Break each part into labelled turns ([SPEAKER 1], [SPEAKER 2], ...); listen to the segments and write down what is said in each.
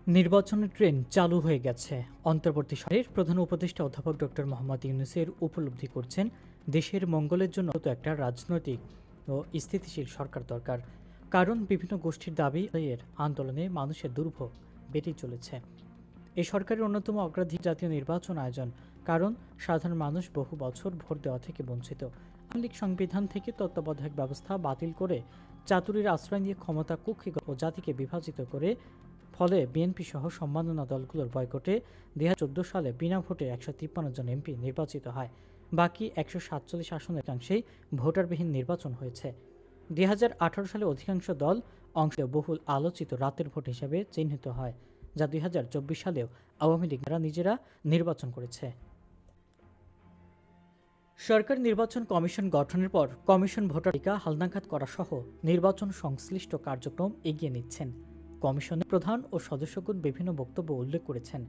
[SPEAKER 1] নির্বাচনের ট্রেন চালু হয়ে গেছে। অন্তর্বর্তী সরকারের প্রধান উপদেষ্টা অধ্যাপক ডক্টর মোহাম্মদ ইউনূসের উপলব্ধি করছেন দেশের মঙ্গলের জন্য তো একটা রাজনৈতিক ও স্থিতিশীল সরকার দরকার। কারণ বিভিন্ন গোষ্ঠীর দাবি এর আন্দোলনে মানুষের দুর্ভোগ বেড়েই চলেছে। এই সরকারের অন্যতম অগ্রাধিকার জাতীয় নির্বাচন আয়োজন, কারণ সাধারণ মানুষ বহু বছর ভোট দেওয়া থেকে বঞ্চিত। আওয়ামী লীগ সংবিধান থেকে তত্ত্বাবধায়ক ব্যবস্থা বাতিল করে চাতুরীর আশ্রয় নিয়ে ক্ষমতা কুক্ষিগত ও জাতিকে বিভাজিত করে, ফলে বিএনপি সহ সম্মাননা দলগুলোর বয়কটে 2014 সালে বিনা ভোটে 153 জন এমপি নির্বাচিত হয়। বাকি 147 আসনের অধিকাংশেই ভোটারবিহীন নির্বাচন হয়েছে। 2018 সালে অধিকাংশ দল অংশ বহুল আলোচিত রাতের ভোট হিসেবে চিহ্নিত হয়, যা 2024 সালেও আওয়ামী লীগ নিজেরা নির্বাচন করেছে। সরকার নির্বাচন কমিশন গঠনের পর কমিশন ভোটার তালিকা হালনাগাদ করা সহ নির্বাচন সংশ্লিষ্ট কার্যক্রম এগিয়ে নিচ্ছেন। কমিশনের প্রধান ও সদস্যগণ বিভিন্ন বক্তব্য উল্লেখ করেছেন।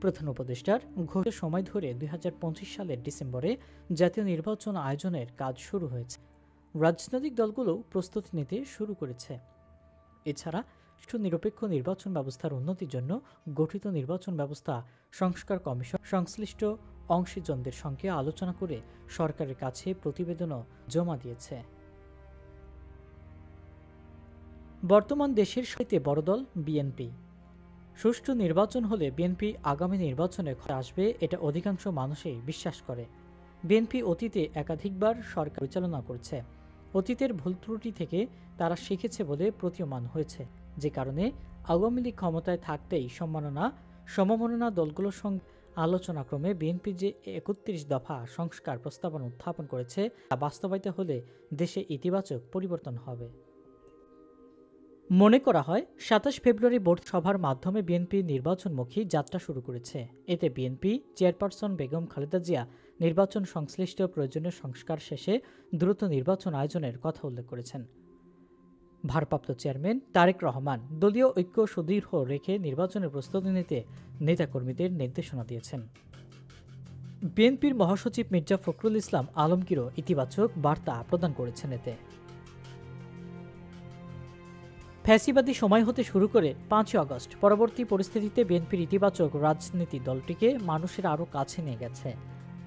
[SPEAKER 1] প্রধান উপদেষ্টার ঘোষণার সময় ধরে 2025 সালের ডিসেম্বরে জাতীয় নির্বাচন আয়োজনের কাজ শুরু হয়েছে। রাজনৈতিক দলগুলো প্রস্তুতি নিতে শুরু করেছে। এছাড়া সুনিরপেক্ষ নির্বাচন ব্যবস্থার উন্নতির জন্য গঠিত নির্বাচন ব্যবস্থা সংস্কার কমিশন সংশ্লিষ্ট অংশীজনদের সঙ্গে আলোচনা করে সরকারের কাছে প্রতিবেদনও জমা দিয়েছে। বর্তমান দেশের সবচেয়ে বড় দল বিএনপি। সুষ্ঠু নির্বাচন হলে বিএনপি আগামী নির্বাচনে আসবে, এটা অধিকাংশ মানুষই বিশ্বাস করে। বিএনপি অতীতে একাধিকবার সরকার পরিচালনা করছে। অতীতের ভুল ত্রুটি থেকে তারা শিখেছে বলে প্রতীয়মান হয়েছে, যে কারণে আওয়ামী লীগ ক্ষমতায় থাকতেই সমমননা দলগুলোর সঙ্গে আলোচনাক্রমে বিএনপি যে 31 দফা সংস্কার প্রস্তাবনা উত্থাপন করেছে তা বাস্তবায়িত হলে দেশে ইতিবাচক পরিবর্তন হবে। মনে করা হয় 27 ফেব্রুয়ারি বোর্ড সভার মাধ্যমে বিএনপি নির্বাচনমুখী যাত্রা শুরু করেছে। এতে বিএনপি চেয়ারপারসন বেগম খালেদা জিয়া নির্বাচন সংশ্লিষ্ট প্রয়োজনীয় সংস্কার শেষে দ্রুত নির্বাচন আয়োজনের কথা উল্লেখ করেছেন। ভারপ্রাপ্ত চেয়ারম্যান তারেক রহমান দলীয় ঐক্য সুদৃঢ় রেখে নির্বাচনের প্রস্তুতি নিতে নেতাকর্মীদের নির্দেশনা দিয়েছেন। বিএনপির মহাসচিব মির্জা ফখরুল ইসলাম আলমগীরও ইতিবাচক বার্তা প্রদান করেছেন। এতে ফ্যাসিবাদী সময় হতে শুরু করে 5 আগস্ট পরবর্তী পরিস্থিতিতে বিএনপির ইতিবাচক রাজনীতি দলটিকে মানুষের আরও কাছে নিয়ে গেছে।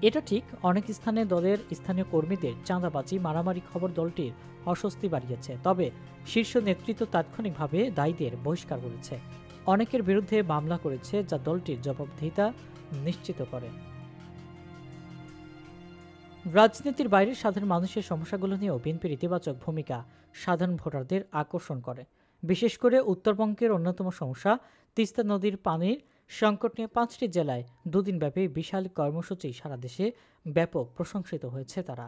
[SPEAKER 1] এটা ঠিক, অনেক স্থানে দলের স্থানীয় কর্মীদের চাঁদাবাজি মারামারি খবর দলটির অস্বস্তি বাড়িয়েছে। তবে শীর্ষ নেতৃত্ব তাৎক্ষণিকভাবে দায়ীদের বহিষ্কার করেছে। অনেকের বিরুদ্ধে মামলা করেছে, যা দলটির জবাবদিহিতা নিশ্চিত করে। রাজনীতির বাইরে সাধারণ মানুষের সমস্যাগুলো নিয়েও বিএনপির ইতিবাচক ভূমিকা সাধারণ ভোটারদের আকর্ষণ করে। বিশেষ করে উত্তরবঙ্গের অন্যতম সমস্যা তিস্তা নদীর পানির সংকট নিয়ে 5টি জেলায় 2 দিনব্যাপী বিশাল কর্মসূচি সারা দেশে ব্যাপক প্রশংসিত হয়েছে তারা।